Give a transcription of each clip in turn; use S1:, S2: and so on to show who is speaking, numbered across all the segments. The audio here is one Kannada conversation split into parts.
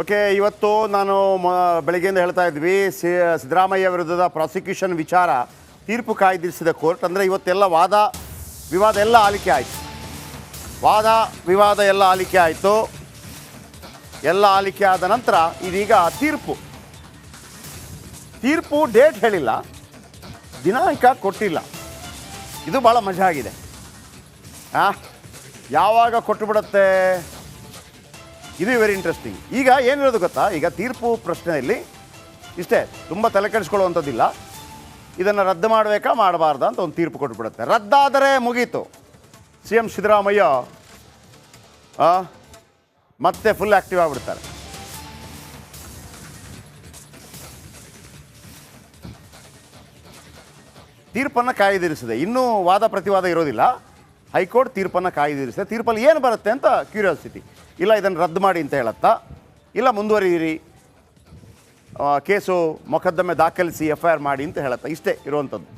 S1: ಓಕೆ, ಇವತ್ತು ನಾನು ಬೆಳಗ್ಗೆಯಿಂದ ಹೇಳ್ತಾ ಇದ್ವಿ ಸಿದ್ದರಾಮಯ್ಯ ವಿರುದ್ಧದ ಪ್ರಾಸಿಕ್ಯೂಷನ್ ವಿಚಾರ ತೀರ್ಪು ಕಾಯ್ದಿರಿಸಿದ ಕೋರ್ಟ್. ಅಂದರೆ ಇವತ್ತೆಲ್ಲ ವಾದ ವಿವಾದ ಎಲ್ಲ ಆಲಿಕೆ ಆಯಿತು. ವಾದ ವಿವಾದ ಎಲ್ಲ ಆಲಿಕೆ ಆಯಿತು. ಎಲ್ಲ ಆಲಿಕೆ ಆದ ನಂತರ ಇದೀಗ ತೀರ್ಪು ಡೇಟ್ ಹೇಳಿಲ್ಲ, ದಿನಾಂಕ ಕೊಟ್ಟಿಲ್ಲ. ಇದು ಭಾಳ ಮಜಾ ಆಗಿದೆ. ಯಾವಾಗ ಕೊಟ್ಟು ಬಿಡುತ್ತೆ, ಇದು ವೆರಿ ಇಂಟ್ರೆಸ್ಟಿಂಗ್. ಈಗ ಏನಿರೋದು ಗೊತ್ತಾ, ಈಗ ತೀರ್ಪು ಪ್ರಶ್ನೆಯಲ್ಲಿ ಇಷ್ಟೇ, ತುಂಬ ತಲೆ ಕೆಡಿಸ್ಕೊಳ್ಳುವಂಥದ್ದಿಲ್ಲ. ಇದನ್ನು ರದ್ದು ಮಾಡಬೇಕಾ ಮಾಡಬಾರ್ದಾ ಅಂತ ಒಂದು ತೀರ್ಪು ಕೊಟ್ಟುಬಿಡುತ್ತೆ. ರದ್ದಾದರೆ ಮುಗೀತು. ಸಿ ಎಂ ಸಿದ್ದರಾಮಯ್ಯ ಮತ್ತೆ ಫುಲ್ ಆ್ಯಕ್ಟಿವ್ ಆಗಿಬಿಡ್ತಾರೆ. ತೀರ್ಪನ್ನು ಕಾಯ್ದಿರಿಸಿದೆ. ಇನ್ನೂ ವಾದ ಪ್ರತಿವಾದ ಇರೋದಿಲ್ಲ. ಹೈಕೋರ್ಟ್ ತೀರ್ಪನ್ನು ಕಾಯ್ದಿರಿಸಿದೆ. ತೀರ್ಪಲ್ಲಿ ಏನು ಬರುತ್ತೆ ಅಂತ ಕ್ಯೂರಿಯಾಸಿಟಿ. ಇಲ್ಲ ಇದನ್ನು ರದ್ದು ಮಾಡಿ ಅಂತ ಹೇಳತ್ತಾ, ಇಲ್ಲ ಮುಂದುವರಿಯಿರಿ, ಕೇಸು ಮೊಕದ್ದಮೆ ದಾಖಲಿಸಿ FIR ಮಾಡಿ ಅಂತ ಹೇಳತ್ತಾ, ಇಷ್ಟೇ ಇರುವಂಥದ್ದು.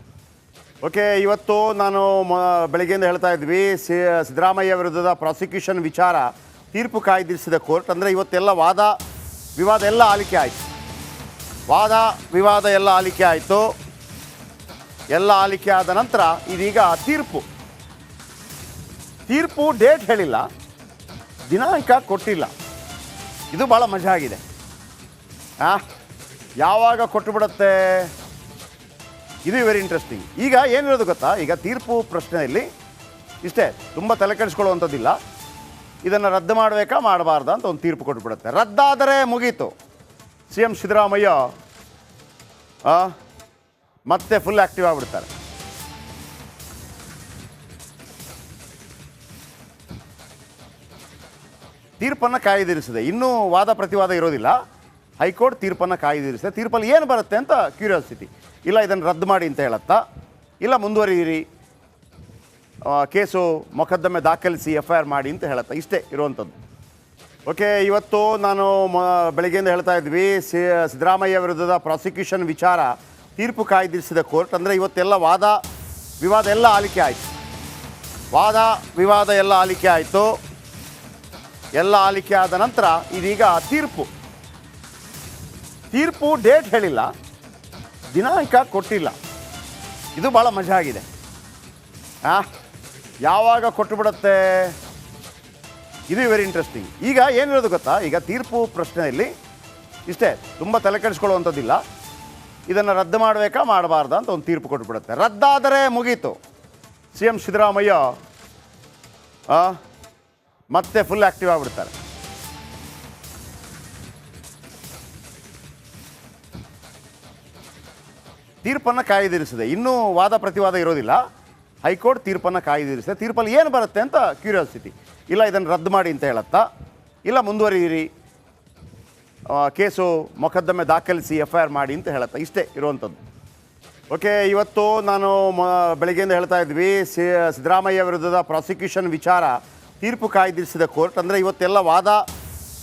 S1: ಓಕೆ, ಇವತ್ತು ನಾನು ಬೆಳಗ್ಗೆಯಿಂದ ಹೇಳ್ತಾ ಇದ್ವಿ ಸಿದ್ದರಾಮಯ್ಯ ವಿರುದ್ಧದ ಪ್ರಾಸಿಕ್ಯೂಷನ್ ವಿಚಾರ ತೀರ್ಪು ಕಾಯ್ದಿರಿಸಿದ ಕೋರ್ಟ್. ಅಂದರೆ ಇವತ್ತೆಲ್ಲ ವಾದ ವಿವಾದ ಎಲ್ಲ ಆಲಿಕೆ ಆಯಿತು. ವಾದ ವಿವಾದ ಎಲ್ಲ ಆಲಿಕೆ ಆಯಿತು. ಎಲ್ಲ ಆಲಿಕೆ ಆದ ನಂತರ ಇದೀಗ ತೀರ್ಪು ಡೇಟ್ ಹೇಳಿಲ್ಲ, ದಿನಾಂಕ ಕೊಟ್ಟಿಲ್ಲ. ಇದು ಭಾಳ ಮಜಾ ಆಗಿದೆ. ಯಾವಾಗ ಕೊಟ್ಟು ಬಿಡುತ್ತೆ, ಇದು ವೆರಿ ಇಂಟ್ರೆಸ್ಟಿಂಗ್. ಈಗ ಏನಿರೋದು ಗೊತ್ತಾ, ಈಗ ತೀರ್ಪು ಪ್ರಶ್ನೆಯಲ್ಲಿ ಇಷ್ಟೇ, ತುಂಬ ತಲೆ ಕೆಡಿಸ್ಕೊಳ್ಳುವಂಥದ್ದಿಲ್ಲ. ಇದನ್ನು ರದ್ದು ಮಾಡಬೇಕಾ ಮಾಡಬಾರ್ದಾ ಅಂತ ಒಂದು ತೀರ್ಪು ಕೊಟ್ಟುಬಿಡುತ್ತೆ. ರದ್ದಾದರೆ ಮುಗೀತು. ಸಿ ಎಂ ಸಿದ್ದರಾಮಯ್ಯ ಮತ್ತೆ ಫುಲ್ ಆ್ಯಕ್ಟಿವ್ ಆಗಿಬಿಡ್ತಾರೆ. ತೀರ್ಪನ್ನು ಕಾಯ್ದಿರಿಸಿದೆ. ಇನ್ನೂ ವಾದ ಪ್ರತಿವಾದ ಇರೋದಿಲ್ಲ. ಹೈಕೋರ್ಟ್ ತೀರ್ಪನ್ನು ಕಾಯ್ದಿರಿಸಿದೆ. ತೀರ್ಪಲ್ಲಿ ಏನು ಬರುತ್ತೆ ಅಂತ ಕ್ಯೂರಿಯಾಸಿಟಿ. ಇಲ್ಲ ಇದನ್ನು ರದ್ದು ಮಾಡಿ ಅಂತ ಹೇಳತ್ತಾ, ಇಲ್ಲ ಮುಂದುವರಿಯಿರಿ, ಕೇಸು ಮೊಕದ್ದಮೆ ದಾಖಲಿಸಿ FIR ಮಾಡಿ ಅಂತ ಹೇಳತ್ತಾ, ಇಷ್ಟೇ ಇರುವಂಥದ್ದು. ಓಕೆ, ಇವತ್ತು ನಾನು ಬೆಳಗ್ಗೆಯಿಂದ ಹೇಳ್ತಾ ಇದ್ವಿ ಸಿದ್ದರಾಮಯ್ಯ ವಿರುದ್ಧದ ಪ್ರಾಸಿಕ್ಯೂಷನ್ ವಿಚಾರ ತೀರ್ಪು ಕಾಯ್ದಿರಿಸಿದ ಕೋರ್ಟ್. ಅಂದರೆ ಇವತ್ತೆಲ್ಲ ವಾದ ವಿವಾದ ಎಲ್ಲ ಆಲಿಕೆ ಆಯಿತು. ವಾದ ವಿವಾದ ಎಲ್ಲ ಆಲಿಕೆ ಆಯಿತು. ಎಲ್ಲ ಆಲಿಕೆ ಆದ ನಂತರ ಇದೀಗ ತೀರ್ಪು ಡೇಟ್ ಹೇಳಿಲ್ಲ, ದಿನಾಂಕ ಕೊಟ್ಟಿಲ್ಲ. ಇದು ಭಾಳ ಮಜಾ ಆಗಿದೆ. ಯಾವಾಗ ಕೊಟ್ಟು ಬಿಡುತ್ತೆ, ಇದು ವೆರಿ ಇಂಟ್ರೆಸ್ಟಿಂಗ್. ಈಗ ಏನಿರೋದು ಗೊತ್ತಾ, ಈಗ ತೀರ್ಪು ಪ್ರಶ್ನೆಯಲ್ಲಿ ಇಷ್ಟೇ, ತುಂಬ ತಲೆ ಕೆಡಿಸ್ಕೊಳ್ಳುವಂಥದ್ದಿಲ್ಲ. ಇದನ್ನು ರದ್ದು ಮಾಡಬೇಕಾ ಮಾಡಬಾರ್ದಾ ಅಂತ ಒಂದು ತೀರ್ಪು ಕೊಟ್ಟುಬಿಡುತ್ತೆ. ರದ್ದಾದರೆ ಮುಗೀತು. ಸಿ ಎಂ ಸಿದ್ದರಾಮಯ್ಯ ಮತ್ತೆ ಫುಲ್ ಆ್ಯಕ್ಟಿವ್ ಆಗಿಬಿಡ್ತಾರೆ. ತೀರ್ಪನ್ನು ಕಾಯ್ದಿರಿಸಿದೆ. ಇನ್ನೂ ವಾದ ಪ್ರತಿವಾದ ಇರೋದಿಲ್ಲ. ಹೈಕೋರ್ಟ್ ತೀರ್ಪನ್ನು ಕಾಯ್ದಿರಿಸಿದೆ. ತೀರ್ಪಲ್ಲಿ ಏನು ಬರುತ್ತೆ ಅಂತ ಕ್ಯೂರಿಯಾಸಿಟಿ. ಇಲ್ಲ ಇದನ್ನು ರದ್ದು ಮಾಡಿ ಅಂತ ಹೇಳತ್ತಾ, ಇಲ್ಲ ಮುಂದುವರಿಯಿರಿ, ಕೇಸು ಮೊಕದ್ದಮೆ ದಾಖಲಿಸಿ FIR ಮಾಡಿ ಅಂತ ಹೇಳತ್ತಾ, ಇಷ್ಟೇ ಇರುವಂಥದ್ದು. ಓಕೆ, ಇವತ್ತು ನಾನು ಬೆಳಗ್ಗೆಯಿಂದ ಹೇಳ್ತಾ ಇದ್ವಿ ಸಿದ್ದರಾಮಯ್ಯ ವಿರುದ್ಧದ ಪ್ರಾಸಿಕ್ಯೂಷನ್ ವಿಚಾರ ತೀರ್ಪು ಕಾಯ್ದಿರಿಸಿದ ಕೋರ್ಟ್. ಅಂದರೆ ಇವತ್ತೆಲ್ಲ ವಾದ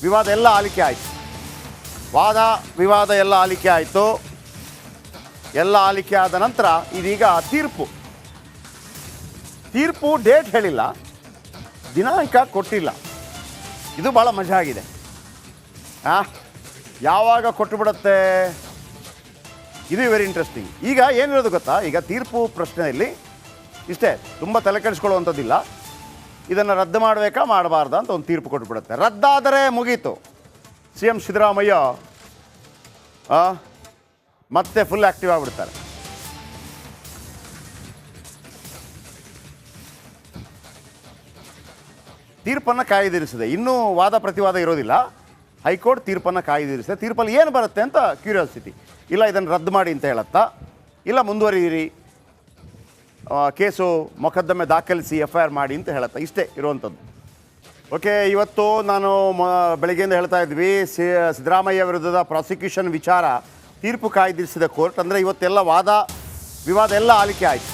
S1: ವಿವಾದ ಎಲ್ಲ ಆಲಿಕೆ ಆಯಿತು. ವಾದ ವಿವಾದ ಎಲ್ಲ ಆಲಿಕೆ ಆಯಿತು. ಎಲ್ಲ ಆಲಿಕೆ ಆದ ನಂತರ ಇದೀಗ ತೀರ್ಪು ಡೇಟ್ ಹೇಳಿಲ್ಲ, ದಿನಾಂಕ ಕೊಟ್ಟಿಲ್ಲ. ಇದು ಭಾಳ ಮಜಾ ಆಗಿದೆ. ಯಾವಾಗ ಕೊಟ್ಟು ಬಿಡುತ್ತೆ, ಇದು ವೆರಿ ಇಂಟ್ರೆಸ್ಟಿಂಗ್. ಈಗ ಏನಿರೋದು ಗೊತ್ತಾ, ಈಗ ತೀರ್ಪು ಪ್ರಶ್ನೆಯಲ್ಲಿ ಇಷ್ಟೇ, ತುಂಬ ತಲೆ ಕೆಡಿಸ್ಕೊಳ್ಳುವಂಥದ್ದಿಲ್ಲ. ಇದನ್ನು ರದ್ದು ಮಾಡಬೇಕಾ ಮಾಡಬಾರ್ದಾ ಅಂತ ಒಂದು ತೀರ್ಪು ಕೊಟ್ಟುಬಿಡುತ್ತೆ. ರದ್ದಾದರೆ ಮುಗೀತು. ಸಿ ಎಂ ಸಿದ್ದರಾಮಯ್ಯ ಮತ್ತೆ ಫುಲ್ ಆ್ಯಕ್ಟಿವ್ ಆಗಿಬಿಡ್ತಾರೆ. ತೀರ್ಪನ್ನು ಕಾಯ್ದಿರಿಸಿದೆ. ಇನ್ನೂ ವಾದ ಪ್ರತಿವಾದ ಇರೋದಿಲ್ಲ. ಹೈಕೋರ್ಟ್ ತೀರ್ಪನ್ನು ಕಾಯ್ದಿರಿಸಿದೆ. ತೀರ್ಪಲ್ಲಿ ಏನು ಬರುತ್ತೆ ಅಂತ ಕ್ಯೂರಿಯಾಸಿಟಿ. ಇಲ್ಲ ಇದನ್ನು ರದ್ದು ಮಾಡಿ ಅಂತ ಹೇಳತ್ತಾ, ಇಲ್ಲ ಮುಂದುವರಿಯಿರಿ, ಕೇಸು ಮೊಕದ್ದಮೆ ದಾಖಲಿಸಿ FIR ಮಾಡಿ ಅಂತ ಹೇಳತ್ತಾ, ಇಷ್ಟೇ ಇರುವಂಥದ್ದು. ಓಕೆ, ಇವತ್ತು ನಾನು ಬೆಳಗ್ಗೆಯಿಂದ ಹೇಳ್ತಾ ಇದ್ವಿ ಸಿದ್ದರಾಮಯ್ಯ ವಿರುದ್ಧದ ಪ್ರಾಸಿಕ್ಯೂಷನ್ ವಿಚಾರ ತೀರ್ಪು ಕಾಯ್ದಿರಿಸಿದ ಕೋರ್ಟ್. ಅಂದರೆ ಇವತ್ತೆಲ್ಲ ವಾದ ವಿವಾದ ಎಲ್ಲ ಆಲಿಕೆ ಆಯಿತು.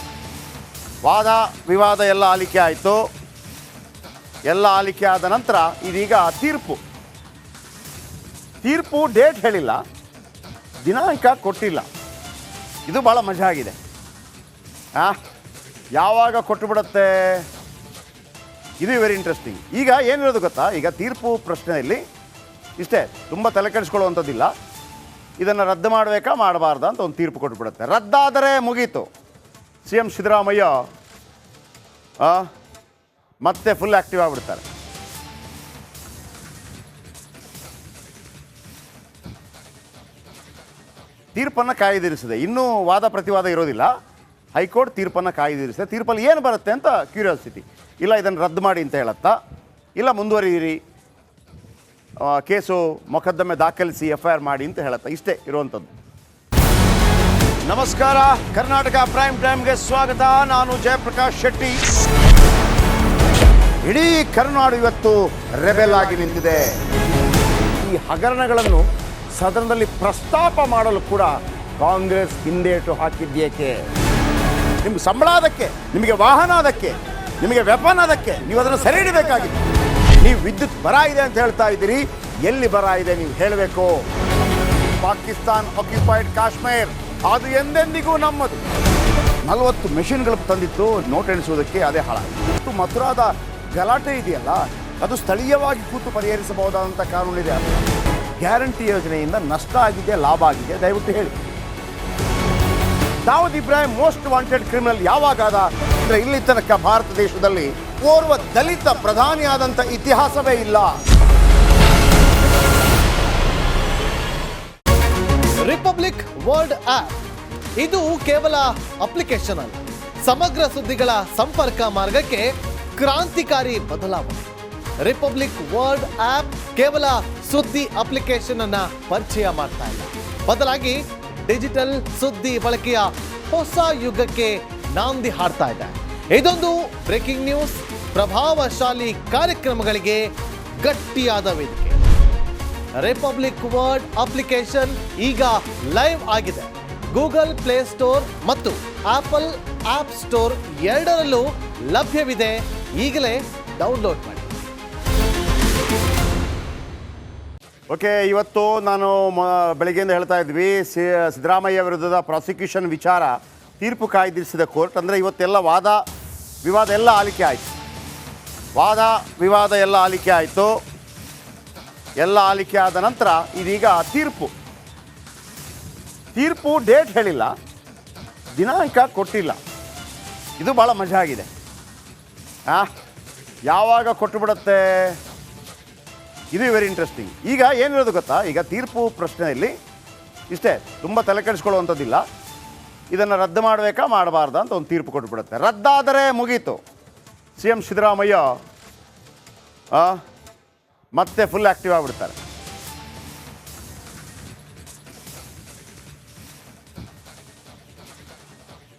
S1: ವಾದ ವಿವಾದ ಎಲ್ಲ ಆಲಿಕೆ ಆಯಿತು. ಎಲ್ಲ ಆಲಿಕೆ ಆದ ನಂತರ ಇದೀಗ ತೀರ್ಪು ಡೇಟ್ ಹೇಳಿಲ್ಲ, ದಿನಾಂಕ ಕೊಟ್ಟಿಲ್ಲ. ಇದು ಭಾಳ ಮಜಾ ಆಗಿದೆ. ಯಾವಾಗ ಕೊಟ್ಟು ಬಿಡುತ್ತೆ, ಇದು ವೆರಿ ಇಂಟ್ರೆಸ್ಟಿಂಗ್. ಈಗ ಏನಿರೋದು ಗೊತ್ತಾ, ಈಗ ತೀರ್ಪು ಪ್ರಶ್ನೆಯಲ್ಲಿ ಇಷ್ಟೇ, ತುಂಬ ತಲೆ ಕೆಡಿಸ್ಕೊಳ್ಳುವಂಥದ್ದಿಲ್ಲ. ಇದನ್ನು ರದ್ದು ಮಾಡಬೇಕಾ ಮಾಡಬಾರ್ದಾ ಅಂತ ಒಂದು ತೀರ್ಪು ಕೊಟ್ಬಿಡುತ್ತೆ. ರದ್ದಾದರೆ ಮುಗೀತು. ಸಿ ಎಂ ಸಿದ್ದರಾಮಯ್ಯ ಮತ್ತೆ ಫುಲ್ ಆ್ಯಕ್ಟಿವ್ ಆಗಿಬಿಡ್ತಾರೆ. ತೀರ್ಪನ್ನು ಕಾಯ್ದಿರಿಸಿದೆ. ಇನ್ನೂ ವಾದ ಪ್ರತಿವಾದ ಇರೋದಿಲ್ಲ. ಹೈಕೋರ್ಟ್ ತೀರ್ಪನ್ನು ಕಾಯ್ದಿರಿಸಿದೆ. ತೀರ್ಪಲ್ಲಿ ಏನು ಬರುತ್ತೆ ಅಂತ ಕ್ಯೂರಿಯಾಸಿಟಿ. ಇಲ್ಲ ಇದನ್ನು ರದ್ದು ಮಾಡಿ ಅಂತ ಹೇಳುತ್ತಾ, ಇಲ್ಲ ಮುಂದುವರಿಯಿರಿ, ಕೇಸು ಮೊಕದ್ದಮೆ ದಾಖಲಿಸಿ FIR ಮಾಡಿ ಅಂತ ಹೇಳುತ್ತಾ. ಇಷ್ಟೇ ಇರುವಂಥದ್ದು. ನಮಸ್ಕಾರ, ಕರ್ನಾಟಕ ಪ್ರೈಮ್ ಟೈಮ್ಗೆ ಸ್ವಾಗತ. ನಾನು ಜಯಪ್ರಕಾಶ್ ಶೆಟ್ಟಿ. ಇಡೀ ಕರ್ನಾಡು ಇವತ್ತು ರೆಬೆಲ್ ಆಗಿ ನಿಂತಿದೆ. ಈ ಹಗರಣಗಳನ್ನು ಸದನದಲ್ಲಿ ಪ್ರಸ್ತಾಪ ಮಾಡಲು ಕೂಡ ಕಾಂಗ್ರೆಸ್ ಹಿಂದೇಟು ಹಾಕಿದ್ದೇಕೆ? ನಿಮ್ಗೆ ಸಂಬಳ ಅದಕ್ಕೆ, ನಿಮಗೆ ವಾಹನ ಅದಕ್ಕೆ, ನಿಮಗೆ ವೆಪನ್ ಅದಕ್ಕೆ, ನೀವು ಅದನ್ನು ಸೆರೆ ಹಿಡಿಬೇಕಾಗಿತ್ತು. ನೀವು ವಿದ್ಯುತ್ ಬರ ಇದೆ ಅಂತ ಹೇಳ್ತಾ ಇದ್ದೀರಿ. ಎಲ್ಲಿ ಬರ ಇದೆ ನೀವು ಹೇಳಬೇಕು. ಪಾಕಿಸ್ತಾನ್ ಆಕ್ಯುಪೈಡ್ ಕಾಶ್ಮೀರ್ ಅದು ಎಂದೆಂದಿಗೂ ನಮ್ಮದು. 40 ಮೆಷಿನ್ಗಳು ತಂದಿತ್ತು ನೋಟ್ ಎಣಿಸುವುದಕ್ಕೆ, ಅದೇ ಹಾಳಾಯಿತು. ಮಥುರಾದ ಗಲಾಟೆ ಇದೆಯಲ್ಲ, ಅದು ಸ್ಥಳೀಯವಾಗಿ ಕೂತು ಪರಿಹರಿಸಬಹುದಾದಂಥ ಕಾನೂನಿದೆ. ಗ್ಯಾರಂಟಿ ಯೋಜನೆಯಿಂದ ನಷ್ಟ ಆಗಿದೆ, ಲಾಭ ಆಗಿದೆ, ದಯವಿಟ್ಟು ಹೇಳಿ. Dawood Ibrahim most wanted criminal ಯಾವಾಗಾದ ಅಂದರೆ ಇಲ್ಲಿ ತನಕ ಭಾರತ ದೇಶದಲ್ಲಿ ಓರ್ವ ದಲಿತ ಪ್ರಧಾನಿಯಾದಂಥ ಇತಿಹಾಸವೇ ಇಲ್ಲ.
S2: ರಿಪಬ್ಲಿಕ್ ವರ್ಲ್ಡ್ ಆಪ್ ಇದು ಕೇವಲ ಅಪ್ಲಿಕೇಶನ್ ಅಲ್ಲ, ಸಮಗ್ರ ಸುದ್ದಿಗಳ ಸಂಪರ್ಕ ಮಾರ್ಗಕ್ಕೆ ಕ್ರಾಂತಿಕಾರಿ ಬದಲಾವಣೆ. ರಿಪಬ್ಲಿಕ್ ವರ್ಲ್ಡ್ ಆಪ್ ಕೇವಲ ಸುದ್ದಿ ಅಪ್ಲಿಕೇಶನ್ ಅನ್ನ ಪರಿಚಯ ಮಾಡ್ತಾ ಇಲ್ಲ, ಬದಲಾಗಿ ಡಿಜಿಟಲ್ ಸುದ್ದಿ ಬಳಕೆಯ ಹೊಸ ಯುಗಕ್ಕೆ ನಾಂದಿ ಹಾಡ್ತಾ ಇದೆ. ಇದೊಂದು ಬ್ರೇಕಿಂಗ್ ನ್ಯೂಸ್, ಪ್ರಭಾವಶಾಲಿ ಕಾರ್ಯಕ್ರಮಗಳಿಗೆ ಗಟ್ಟಿಯಾದ ವೇದಿಕೆ. ರಿಪಬ್ಲಿಕ್ ವರ್ಲ್ಡ್ ಅಪ್ಲಿಕೇಶನ್ ಈಗ ಲೈವ್ ಆಗಿದೆ. ಗೂಗಲ್ ಪ್ಲೇ ಸ್ಟೋರ್ ಮತ್ತು ಆಪಲ್ ಆಪ್ ಸ್ಟೋರ್ ಎರಡರಲ್ಲೂ ಲಭ್ಯವಿದೆ. ಈಗಲೇ ಡೌನ್ಲೋಡ್ ಮಾಡಿ.
S1: ಓಕೆ, ಇವತ್ತು ನಾನು ಬೆಳಗ್ಗೆಯಿಂದ ಹೇಳ್ತಾ ಇದ್ವಿ, ಸಿದ್ದರಾಮಯ್ಯ ವಿರುದ್ಧದ ಪ್ರಾಸಿಕ್ಯೂಷನ್ ವಿಚಾರ ತೀರ್ಪು ಕಾಯ್ದಿರಿಸಿದ ಕೋರ್ಟ್. ಅಂದರೆ ಇವತ್ತೆಲ್ಲ ವಾದ ವಿವಾದ ಎಲ್ಲ ಆಲಿಕೆ ಆಯಿತು. ವಾದ ವಿವಾದ ಎಲ್ಲ ಆಲಿಕೆ ಆಯಿತು. ಎಲ್ಲ ಆಲಿಕೆ ಆದ ನಂತರ ಇದೀಗ ತೀರ್ಪು ಡೇಟ್ ಹೇಳಿಲ್ಲ, ದಿನಾಂಕ ಕೊಟ್ಟಿಲ್ಲ. ಇದು ಭಾಳ ಮಜಾ ಆಗಿದೆ. ಯಾವಾಗ ಕೊಟ್ಟು ಬಿಡುತ್ತೆ, ಇದು ವೆರಿ ಇಂಟ್ರೆಸ್ಟಿಂಗ್. ಈಗ ಏನಿರೋದು ಗೊತ್ತಾ, ಈಗ ತೀರ್ಪು ಪ್ರಶ್ನೆಯಲ್ಲಿ ಇಷ್ಟೇ, ತುಂಬ ತಲೆ ಕೆಡಿಸ್ಕೊಳ್ಳುವಂಥದ್ದಿಲ್ಲ. ಇದನ್ನು ರದ್ದು ಮಾಡಬೇಕಾ ಮಾಡಬಾರ್ದಾ ಅಂತ ಒಂದು ತೀರ್ಪು ಕೊಟ್ಬಿಡುತ್ತೆ. ರದ್ದಾದರೆ ಮುಗೀತು. ಸಿ ಎಂ ಸಿದ್ದರಾಮಯ್ಯ ಮತ್ತೆ ಫುಲ್ ಆ್ಯಕ್ಟಿವ್ ಆಗಿಬಿಡ್ತಾರೆ.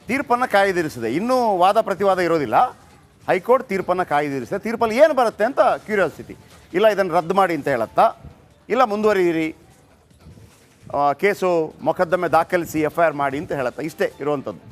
S1: ತೀರ್ಪನ್ನು ಕಾಯ್ದಿರಿಸಿದೆ. ಇನ್ನೂ ವಾದ ಪ್ರತಿವಾದ ಇರೋದಿಲ್ಲ. ಹೈಕೋರ್ಟ್ ತೀರ್ಪನ್ನು ಕಾಯ್ದಿರಿಸಿದೆ. ತೀರ್ಪಲ್ಲಿ ಏನು ಬರುತ್ತೆ ಅಂತ ಕ್ಯೂರಿಯಾಸಿಟಿ. ಇಲ್ಲ ಇದನ್ನು ರದ್ದು ಮಾಡಿ ಅಂತ ಹೇಳುತ್ತಾ, ಇಲ್ಲ ಮುಂದುವರಿಯಿರಿ, ಕೇಸು ಮೊಕದ್ದಮೆ ದಾಖಲಿಸಿ FIR ಮಾಡಿ ಅಂತ ಹೇಳುತ್ತಾ. ಇಷ್ಟೇ ಇರುವಂಥದ್ದು.